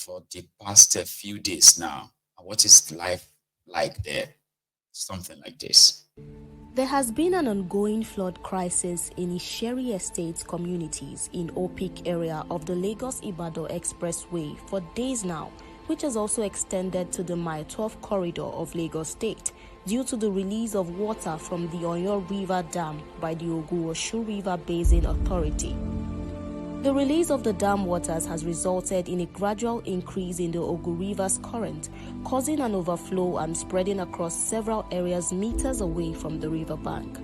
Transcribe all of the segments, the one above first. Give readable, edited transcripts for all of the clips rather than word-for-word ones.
for the past few days now. What is life like there? Something like this. There has been an ongoing flood crisis in Isheri Estate communities in Opik area of the Lagos-Ibadan Expressway for days now, which has also extended to the Mile 12 corridor of Lagos State due to the release of water from the Oyan River Dam by the Ogun-Osun River Basin Authority. The release of the dam waters has resulted in a gradual increase in the Ogun River's current, causing an overflow and spreading across several areas meters away from the riverbank.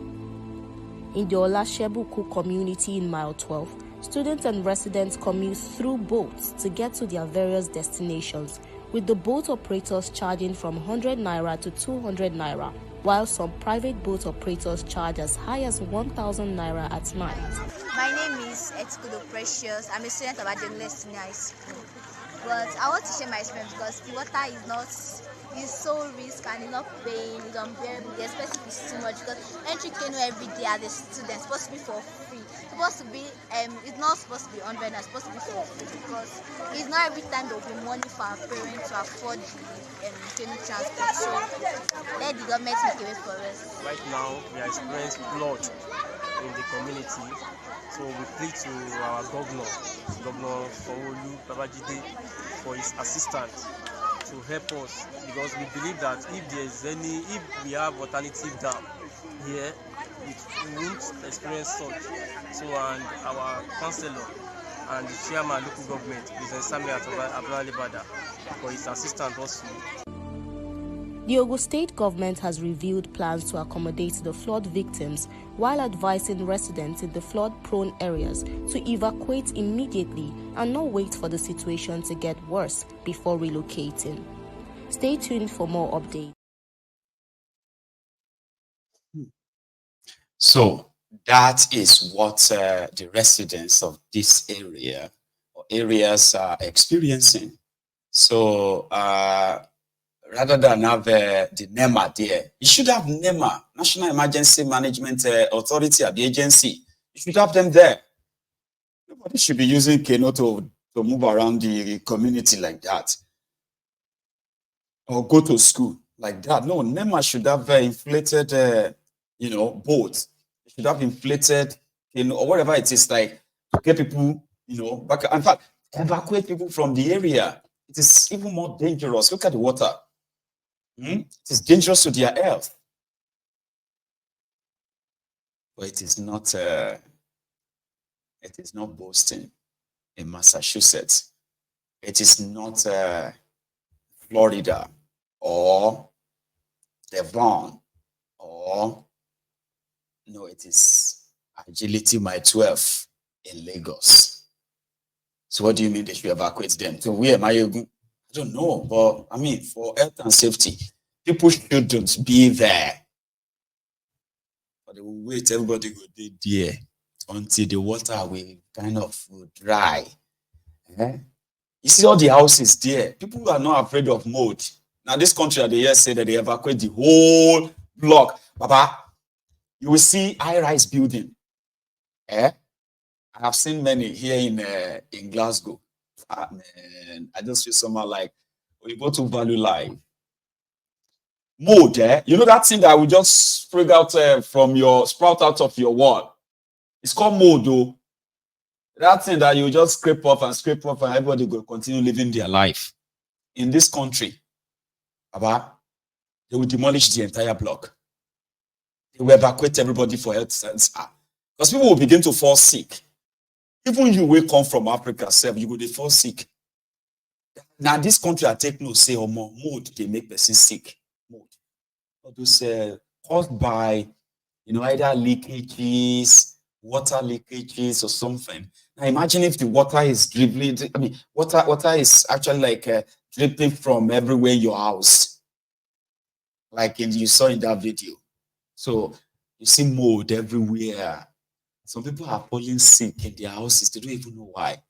In the Olashebuku community in Mile 12, students and residents commute through boats to get to their various destinations, with the boat operators charging from 100 naira to 200 naira, while some private boat operators charge as high as 1,000 naira at night. My name is Etikudo Precious. I'm a student of Adegunle Senior High School. But I want to share my experience because the water is so risk and it's not paying, it's unbearable. The expensive is too much because entry canoe every day as a student is supposed to be for free. It's not supposed to be 100, it's supposed to be for free because it's not every time there will be money for our parents to afford the canoe transport. So let the government make a way for us. Right now, we are experiencing flood in the community. So we plead to our Governor Sanwo-Olu Babajide, for his assistance to help us, because we believe that if we have alternative dam here, we won't experience such. So, and our councillor and the chairman local government, President Samuel Abdullah, for his assistance also. The Ogun State government has revealed plans to accommodate the flood victims while advising residents in the flood-prone areas to evacuate immediately and not wait for the situation to get worse before relocating. Stay tuned for more updates. So that is what the residents of this area or areas are experiencing. So rather than have the NEMA there, you should have NEMA, National Emergency Management Authority, at the agency. You should have them there. Nobody should be using canoe to move around the community like that, or go to school like that. No, NEMA should have inflated, boats. It should have inflated, or whatever it is, like to get people, back. In fact, evacuate people from the area. It is even more dangerous. Look at the water. It is dangerous to their health. But it is not Boston in Massachusetts. It is not Florida or Devon it is Agility Mile 12 in Lagos. So what do you mean they should evacuate them? So where am I? I don't know, but I mean, for health and safety, people shouldn't be there. But they will wait, everybody will be there until the water will kind of dry. You see all the houses there. People are not afraid of mold. Now, this country, they say that they evacuate the whole block. Baba, you will see high-rise building. I have seen many here in Glasgow. Man, I just feel somehow like when you go to Value Life. Mold, you know that thing that will just sprout out of your wall. It's called mold, though. That thing that you just scrape off and everybody will continue living their life. In this country, Baba, they will demolish the entire block. They will evacuate everybody for health sense. Because people will begin to fall sick. Even you will come from Africa, you will fall sick. Now, this country, I take no say or more mold, they make person sick. Mold. All those caused by, either leakages, water leakages or something. Now, imagine if the water is dribbling. I mean, water is actually like dripping from everywhere in your house, like you saw in that video. So you see mold everywhere. Some people are falling sick in their houses. They don't even know why.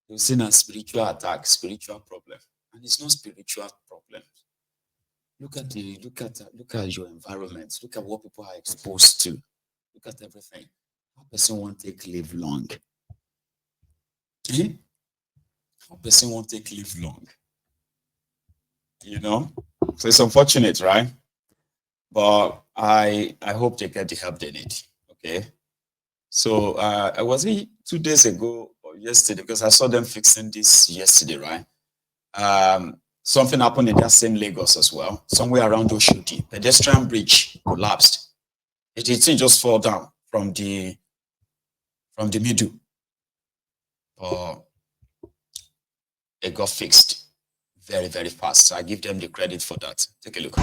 They've seen a spiritual attack, spiritual problem, and it's not spiritual problem. Look at your environment. Look at what people are exposed to. Look at everything. How person won't live long. a person won't take live long. You know? So it's unfortunate, right? But I hope they get the help they need. Okay. So I was here 2 days ago or yesterday because I saw them fixing this yesterday, right? Something happened in that same Lagos as well, somewhere around Oshodi. Pedestrian bridge collapsed. The thing just fall down from the middle. But it got fixed very, very fast. So I give them the credit for that. Take a look.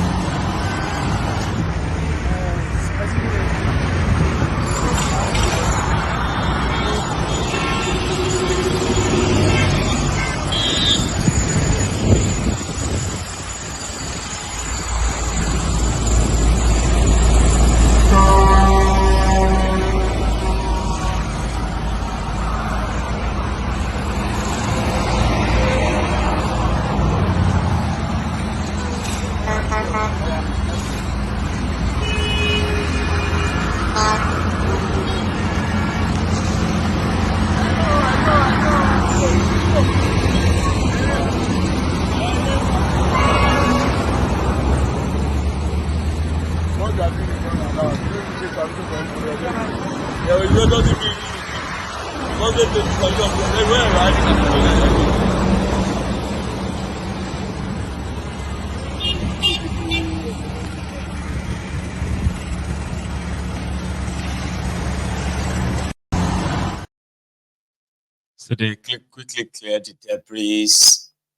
So they quickly cleared the debris,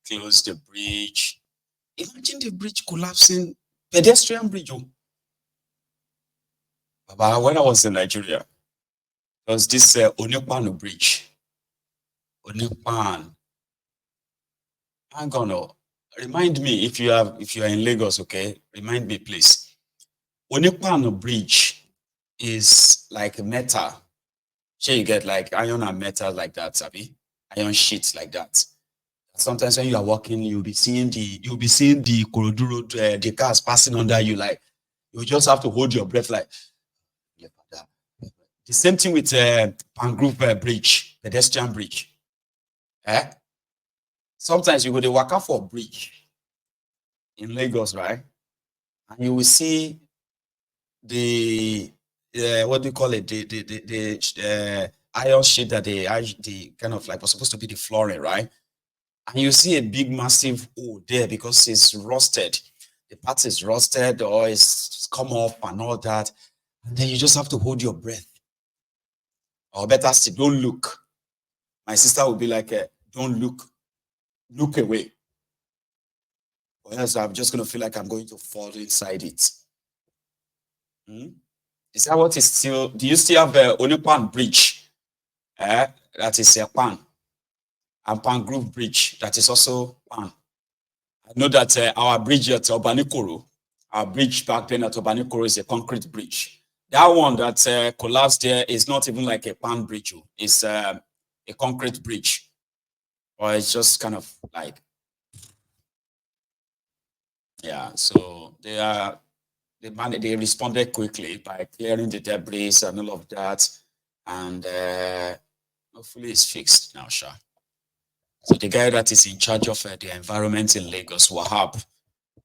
closed the bridge. Imagine the bridge collapsing, pedestrian bridge. But when I was in Nigeria, there was this Onyekpanu bridge. Onyekpan. I'm gonna remind me if you are in Lagos, okay? Remind me, please. Onyekpanu bridge is like metal. Sure, you get like iron and metal like that, Sabi? Iron sheets like that. Sometimes when you are walking, you'll be seeing the Ikorodu road, the cars passing under you. Like you just have to hold your breath, like. The same thing with Pangrove Bridge, pedestrian bridge. Sometimes you go to walk out for a bridge in Lagos, right? And you will see the what do you call it? The iron sheet that the kind of like was supposed to be the flooring, right? And you see a big massive hole there because it's rusted. The part is rusted or it's come off and all that. And then you just have to hold your breath. Or better still, don't look. My sister would be like, don't look. Look away. Or else I'm just going to feel like I'm going to fall inside it. Is that what is still? Do you still have Onyekpan Bridge? That is a Pan. And Pangrove Bridge, that is also Pan. I know that our bridge at Obanikoro, our bridge back then at Obanikoro is a concrete bridge. That one that collapsed there is not even like a pan bridge. It's a concrete bridge. Or it's just kind of like, yeah. So they responded quickly by clearing the debris and all of that. And hopefully it's fixed now, Sha. So the guy that is in charge of the environment in Lagos, Wahab,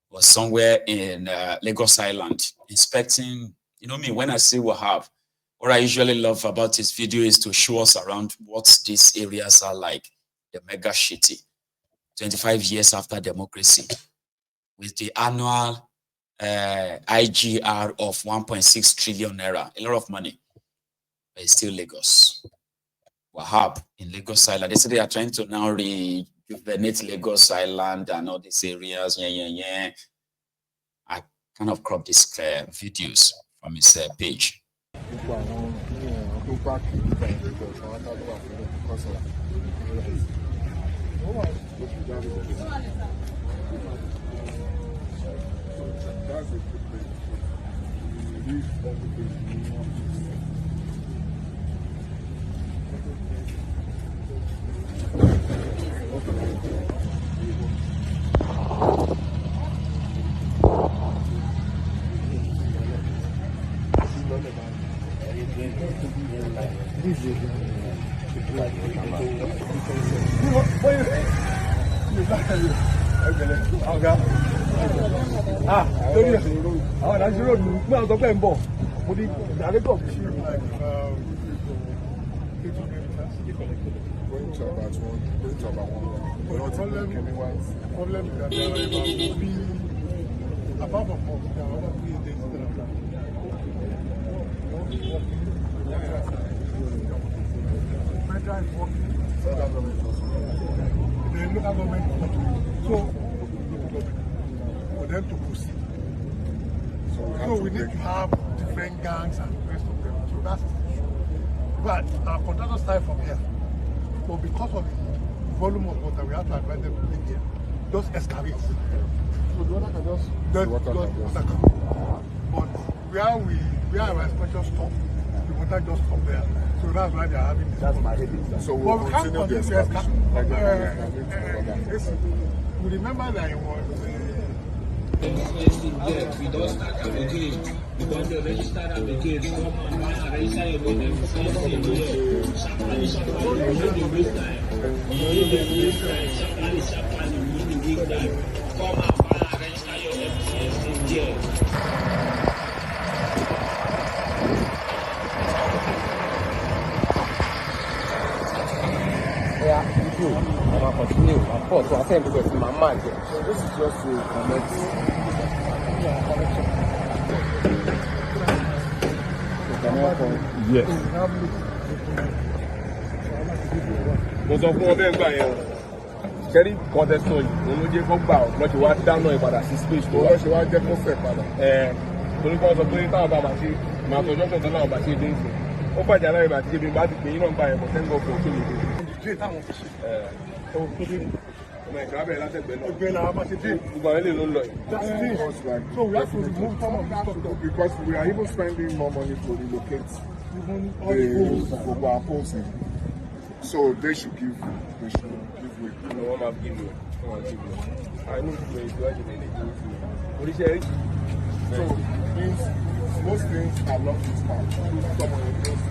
was somewhere in Lagos Island inspecting. You know me, when I see Wahab, what I usually love about his video is to show us around what these areas are like. The mega shitty, 25 years after democracy, with the annual IGR of 1.6 trillion naira, a lot of money, but it's still Lagos. Wahab in Lagos Island. They say they are trying to now rejuvenate Lagos Island and all these areas. Yeah. I kind of crop these videos from his page. This is Going to about one. But the problem is that there are about 3, apart from us, there are other 3 days that are done. Federal is working, federal government is also working. The local government is not working. So, for them to proceed. So we need to have different gangs and the rest of them. So that's the issue. But our contractors start from here. But because of the volume of water, we have to advise them to take here. Just excavate. So the water can just water come. But where our expansion stop, the water just stop there. So that's why they are having this. That's my headache. So we'll continue the excavation. We remember that it was We don't start up again. We don't register up again. Come and buy and register your name. Somebody need to waste time. You need to waste time. Somebody need to waste time. Come and buy and register your MCS here. Yeah, you do. I'm going to continue. Of course, so I think because it's my mind. So this is just to connect. yes. Mo sọ fún ọbẹ̀ ẹgbà yẹn ṣẹ́rí kọ́ńtẹ́sán yìí òun ló jẹ́ kó gbà ọ́ lọ́sẹ̀ wá dáná ìpadà sí space tó wá. Lọ́sẹ̀ wá jẹ́ kó fẹ̀ padà. Torí kọ́ sọ pé táwọn bá ṣe máa tọjọ́ kan tán láwọn bá ṣe dé ìsìn. Ó fàjà náà ìgbà tí ebi bá ti pè yín náà gbà yẹn kò sẹ́ńgọ̀ fún òkè mi. Ọmọ ìgbà bẹ̀rẹ̀ látẹ̀gbẹ́ náà. Ẹgbẹ́ la máa ṣe dé. Gbogbo àwọn eléyìí ló ń lọ yìí. So we have to remove some of the stuff because we are even spending more money to relocate our posting. So they should give way. No one have given you. I know where it's going to be. What is it? So means most things are not this bad. Someone else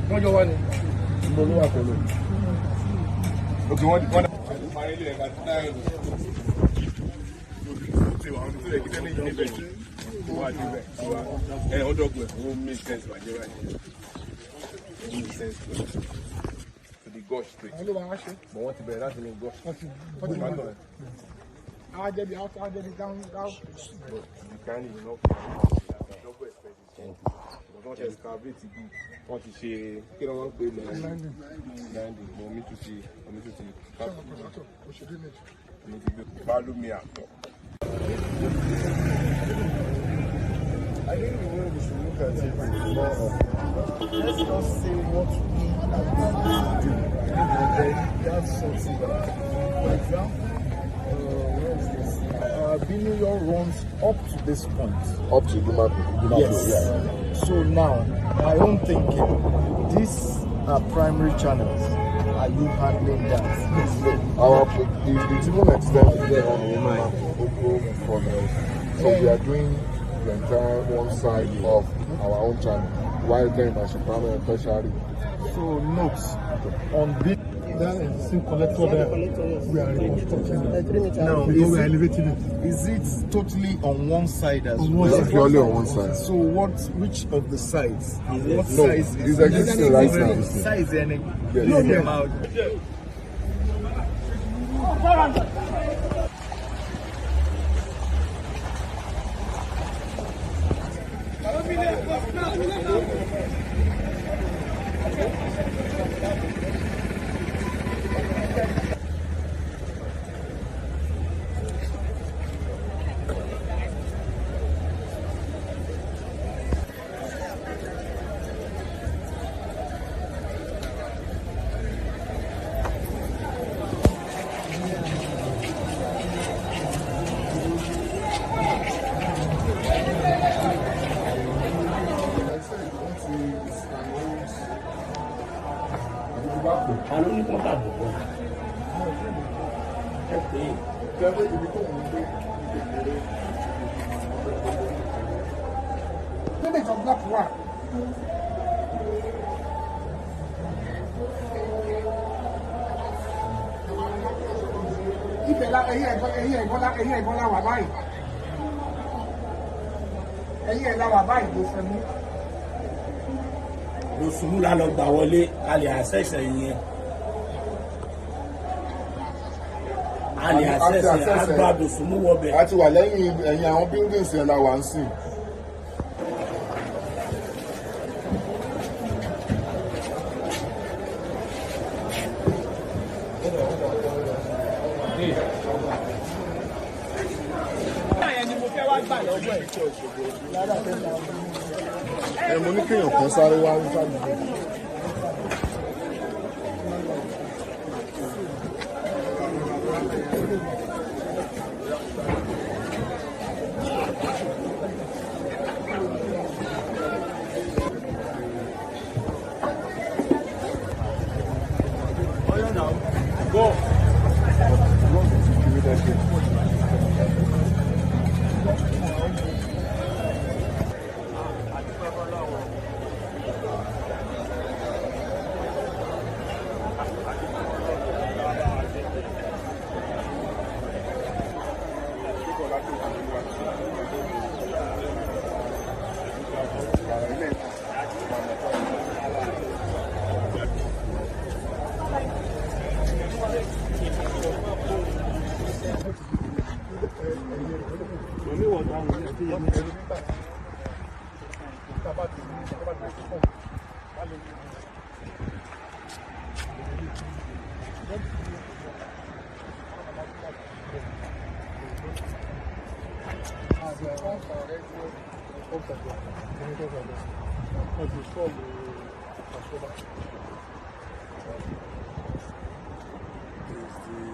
Wọ́n jọ wá ní. Mo ló wà pẹ̀lú. Okay, wọ́n parí ilé ẹ̀ka tí táyà lò. Ọdọ́gbọ̀n ó make sense bàjẹ́ báyìí. It makes sense to the gush straight. But wọ́n ti bẹ̀rẹ̀ láti ní gush. I'll get down. But the can is not double expensive. Wọ́n ti excavate bí wọ́n ti ṣe kí ló wọ́n pè ní landing. Mo mi tún ti value me àtọ̀. I think the way we should look at it is more of let's not say what we are going to do. And then that's something that, for example, where is this? Benue runs up to this point. Up to Dumaku. Yes. Yeah. So now, my own thinking, these are primary channels. Are you handling that? It's even extended on further. So we are doing the entire one side of our own channel. While then by Soprano and Tertiary. So notes on this. That existing collector there, we are reconstructing it. Now, we are elevating it. Is it totally on one side as well? It's purely on one side. So which of the sides? What size is existing right now. Size any? Yes. No, them out. ibẹ̀ la ẹ̀yìn ẹ̀gbọ́n la wà báyìí. Ẹ̀yìn ẹ̀ la wà báyìí ló fẹ́ mú. Lòsùnmù la lọ gbà wọlé a lè àṣẹ̀ṣẹ̀ yẹn. A lè àṣẹ̀ṣẹ̀ àgbà Lòsùnmù wọbẹ̀. A ti wà lẹ́yìn ẹ̀yìn àwọn buildings yẹn la wà ń sìn. Mo ní kéèyàn kan sáré wá ń sáré.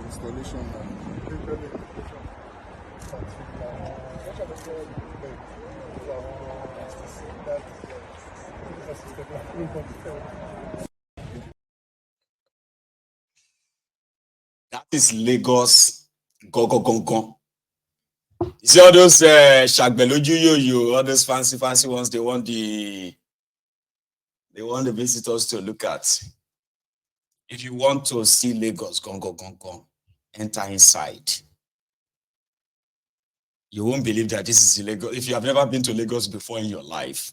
Installation That is Lagos. Go. You see all those Shagbeloju all those fancy ones. They want the visitors to look at. If you want to see Lagos, go. Enter inside. You won't believe that this is Lagos. If you have never been to Lagos before in your life,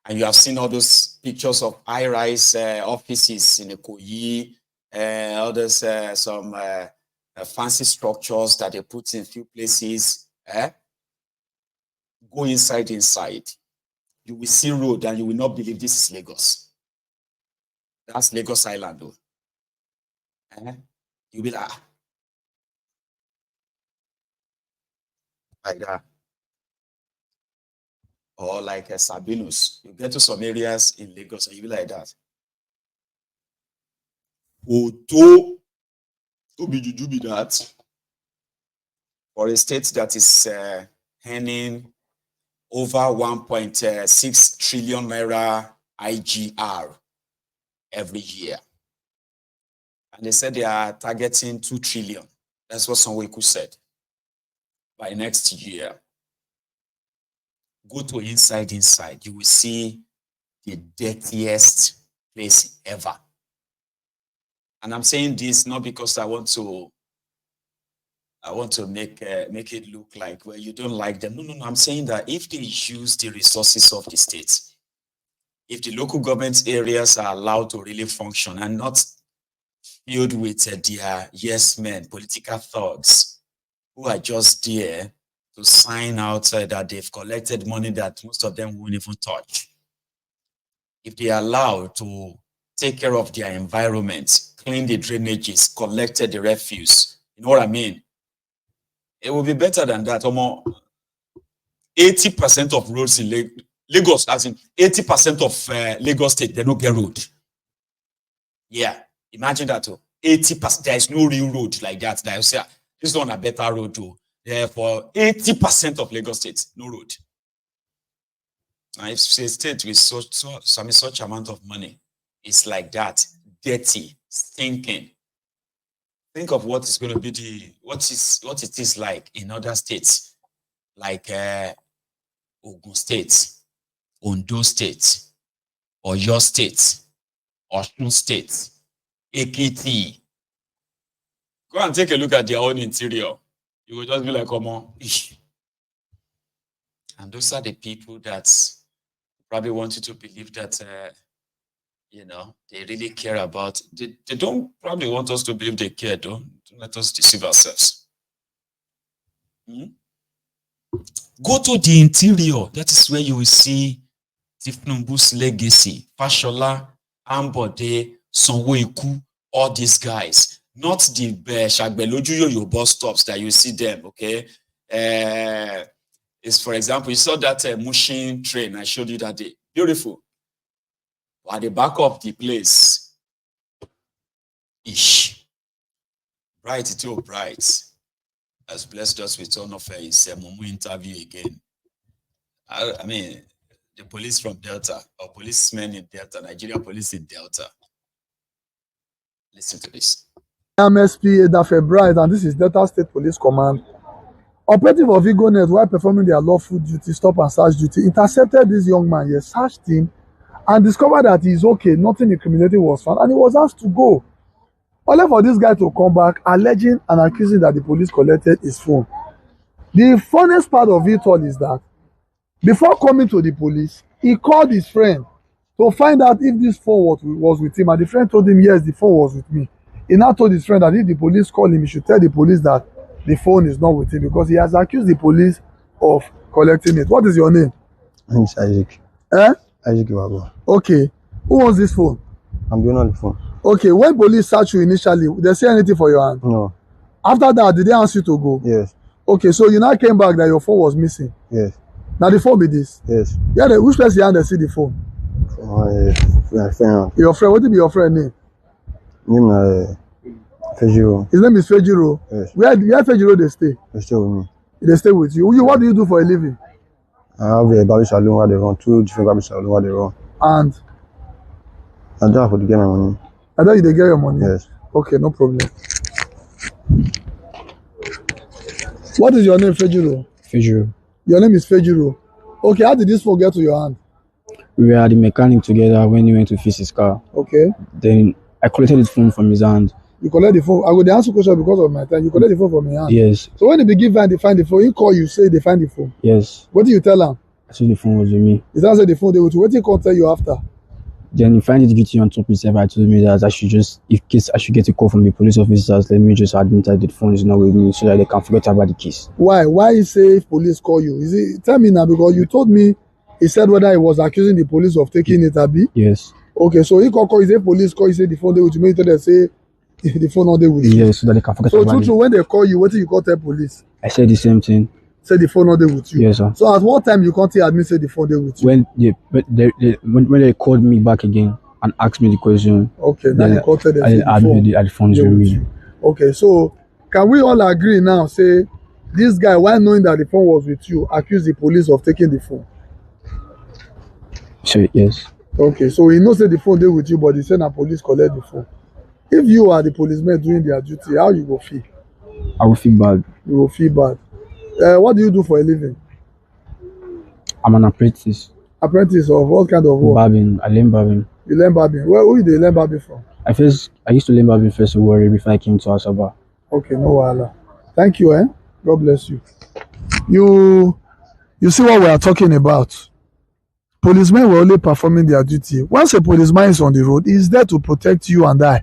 and you have seen all those pictures of high-rise offices in Ikoyi, others some fancy structures that they put in few places. Go inside. You will see road and you will not believe this is Lagos. That's Lagos Island, though. You'll be like that. Or like Sabinus. You get to some areas in Lagos and you'll be like that. To be that for a state that is earning over 1.6 trillion naira IGR every year. And they said they are targeting 2 trillion. That's what Sanwo-Olu said. By next year. Go to inside. You will see the dirtiest place ever. And I'm saying this not because I want to make it look like, well, you don't like them. No. I'm saying that if they use the resources of the state, if the local government areas are allowed to really function and not filled with their yes men, political thugs, who are just there to sign out that they've collected money that most of them won't even touch. If they are allowed to take care of their environment, clean the drainages, collected the refuse, you know what I mean? It will be better than that. Almost 80% of roads in Lagos, as in 80% of Lagos State, they don't get road. Yeah, imagine that. 80%, there is no real road like that. That you say, this one a better road too. Therefore, 80% of Lagos State, no road. And if a state with such amount of money, it's like that, dirty, stinking. Think of what is going to be what it is like in other states, like Ogun State, Ondo State, Oyo State, Osun State, Ekiti, Go and take a look at their own interior. You will just be like, come on. And those are the people that probably want you to believe that, they really care about. They don't probably want us to believe they care, though. Don't let us deceive ourselves. Go to the interior. That is where you will see Tifnumbu's legacy, Fashola, Ambode, Sonwoiku, all these guys. Not the Shagbeloju Yoruba stops that you see them, okay? Is, for example, you saw that Mushin train I showed you that day. Beautiful. At the back of the place, Bright, too bright, has blessed us with one of his Mumu interview again. I mean, the police from Delta, or policemen in Delta, Nigeria police in Delta. Listen to this. MSP Edafe Bright, and this is Delta State Police Command. Operative of Egonet, while performing their lawful duty, stop and search duty, intercepted this young man, yes, searched him, and discovered that he is okay, nothing incriminating was found, and he was asked to go. Only for this guy to come back, alleging and accusing that the police collected his phone. The funniest part of it all is that before coming to the police, he called his friend to find out if this phone was with him, and the friend told him, yes, the phone was with me. He now told his friend that if the police call him, he should tell the police that the phone is not with him because he has accused the police of collecting it. What is your name? My name is Isaac. Isaac Iwago. Okay. Who owns this phone? I'm doing on the phone. Okay. When police search you initially, did they say anything for your hand? No. After that, did they ask you to go? Yes. Okay. So you now came back that your phone was missing? Yes. Now the phone be this? Yes. Yeah. Which person hand they see the phone? My friend. Your friend. What be your friend name? Name Fejiro. His name is Fejiro. Yes. Where Fejiro they stay? They stay with me. They stay with you. What do you do for a living? I have a barber salon where they run, 2 different barber salons where they run. And I don't have to get my money. I know you they get your money. Yes. Okay, no problem. What is your name, Fejiro? Fejiro. Your name is Fejiro. Okay, how did this phone get to your hand? We were at the mechanic together when he went to fix his car. Okay. Then I collected his phone from his hand. You collect the phone. I will answer question because of my time. You collect the phone from your hand. Yes. So when they begin they find the phone, he call you, say they find the phone. Yes. What do you tell them? I said the phone was with me. He say the phone they will. What do you tell you after? Then he find it guilty on top himself. I told me that I should just, in case I should get a call from the police officers, let me just admit that the phone is not with me so that they can forget about the case. Why? Why you say if police call you? Is it? Tell me now because you told me he said whether he was accusing the police of taking it, Abi? Yes. Okay, so he call, he say police call, he say the phone they with you. They say the phone not there with you. Yes, so that they can forget so about it. So when they call you, what do you call tell police? I said the same thing. Say the phone not there with you. Yes, sir. So at what time you can't admit say the phone there with you? When they called me back again and asked me the question. Okay, now you called them. I admitted the phone is with me. Okay, so can we all agree now? Say this guy, while knowing that the phone was with you, accused the police of taking the phone. Sure, yes. Okay, so he knows that the phone there with you, but he said that police collect the phone. If you are the policemen doing their duty, how you go feel? I will feel bad. You will feel bad. What do you do for a living? I'm an apprentice. Apprentice of what kind of work? Barbing. I learn barbing. You learn barbing. Who did you learn barbing from? I used to learn barbing first of Warri before I came to Asaba. Okay, no wahala. Thank you, God bless you. You see what we are talking about. Policemen were only performing their duty. Once a policeman is on the road, he is there to protect you and I.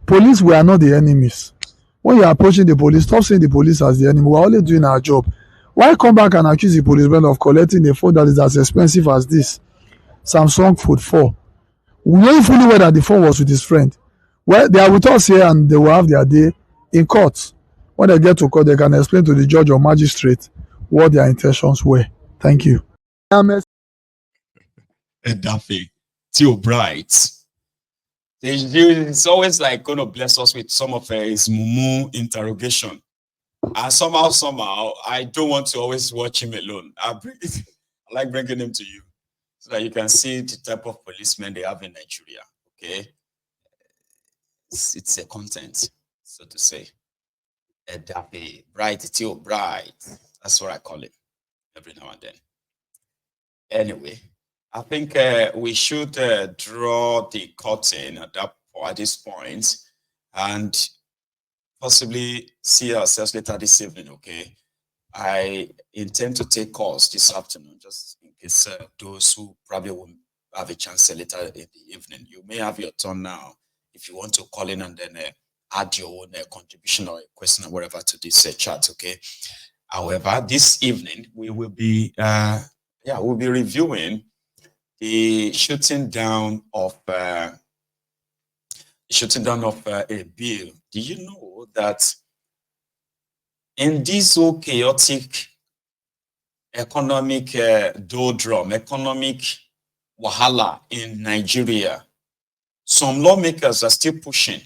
Police were not the enemies. When you are approaching the police, stop seeing the police as the enemy. We are only doing our job. Why come back and accuse the policeman of collecting a phone that is as expensive as this Samsung Fold 4? We know fully well that the phone was with his friend. Well, they are with us here and they will have their day in court. When they get to court, they can explain to the judge or magistrate what their intentions were. Thank you. Daffy, Theo Bright. It's always like going to bless us with some of his mumu interrogation. And somehow, I don't want to always watch him alone. I like bringing him to you so that you can see the type of policemen they have in Nigeria. Okay, it's a content, so to say. Daffy, Bright, Theo Bright. That's what I call it every now and then. Anyway. I think we should draw the curtain at this point, and possibly see ourselves later this evening, okay? I intend to take calls this afternoon, just in case those who probably will have a chance later in the evening. You may have your turn now if you want to call in and then add your own contribution or a question or whatever to this chat, okay? However, this evening we will be, we'll be reviewing the shooting down of a bill. Do you know that in this whole chaotic economic doldrum, economic wahala in Nigeria, some lawmakers are still pushing